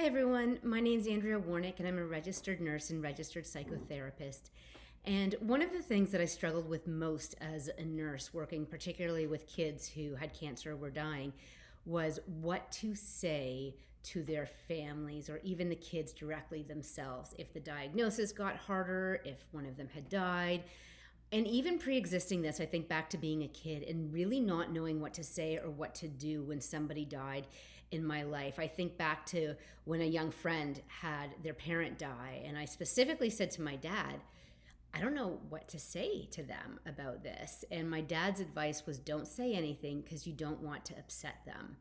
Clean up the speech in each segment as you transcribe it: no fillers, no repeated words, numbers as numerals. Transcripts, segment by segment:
Hi everyone, my name's Andrea Warnick and I'm a registered nurse and registered psychotherapist. And one of the things that I struggled with most as a nurse, working particularly with kids who had cancer or were dying, was what to say to their families or even the kids directly themselves. If the diagnosis got harder, if one of them had died, and even pre-existing this, I think back to being a kid and really not knowing what to say or what to do when somebody died in my life. I think back to when a young friend had their parent die, and I specifically said to my dad, I don't know what to say to them about this. And my dad's advice was don't say anything because you don't want to upset them.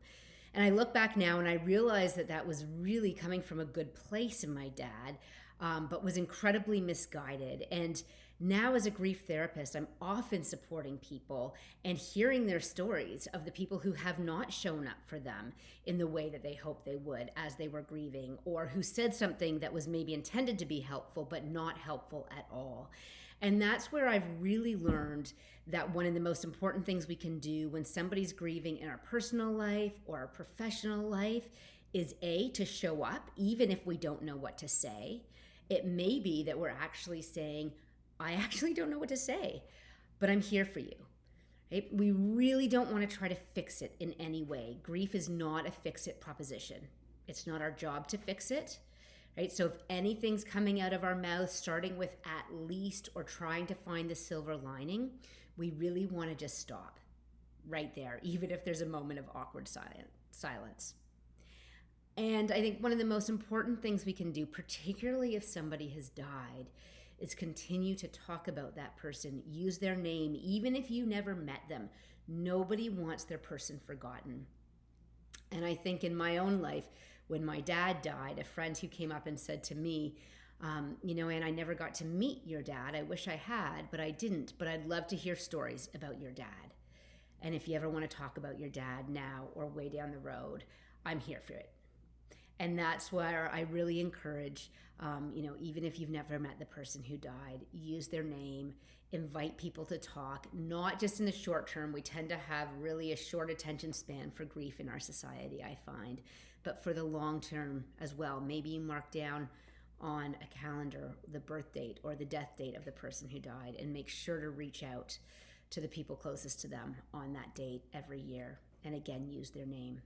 And I look back now and I realize that that was really coming from a good place in my dad, but was incredibly misguided. And now as a grief therapist, I'm often supporting people and hearing their stories of the people who have not shown up for them in the way that they hoped they would as they were grieving, or who said something that was maybe intended to be helpful, but not helpful at all. And that's where I've really learned that one of the most important things we can do when somebody's grieving in our personal life or our professional life is to show up, even if we don't know what to say. It may be that we're actually saying, I actually don't know what to say, but I'm here for you. Right? We really don't want to try to fix it in any way. Grief is not a fix-it proposition. It's not our job to fix it. Right? So if anything's coming out of our mouth, starting with at least or trying to find the silver lining, we really want to just stop right there, even if there's a moment of awkward silence. And I think one of the most important things we can do, particularly if somebody has died, is continue to talk about that person, use their name, even if you never met them. Nobody wants their person forgotten. And I think in my own life, when my dad died, a friend who came up and said to me, and I never got to meet your dad. I wish I had, but I didn't. But I'd love to hear stories about your dad. And if you ever want to talk about your dad now or way down the road, I'm here for it. And that's where I really encourage, even if you've never met the person who died, use their name, invite people to talk, not just in the short term. We tend to have really a short attention span for grief in our society, I find, but for the long term as well. Maybe you mark down on a calendar the birth date or the death date of the person who died and make sure to reach out to the people closest to them on that date every year. And again, use their name.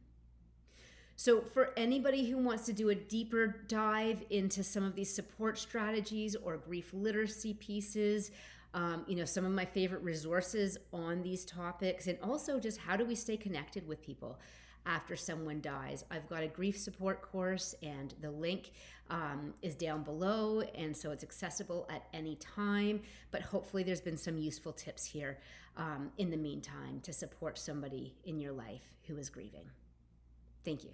So for anybody who wants to do a deeper dive into some of these support strategies or grief literacy pieces, some of my favorite resources on these topics, and also just how do we stay connected with people after someone dies. I've got a grief support course and the link is down below, and so it's accessible at any time, but hopefully there's been some useful tips here in the meantime to support somebody in your life who is grieving. Thank you.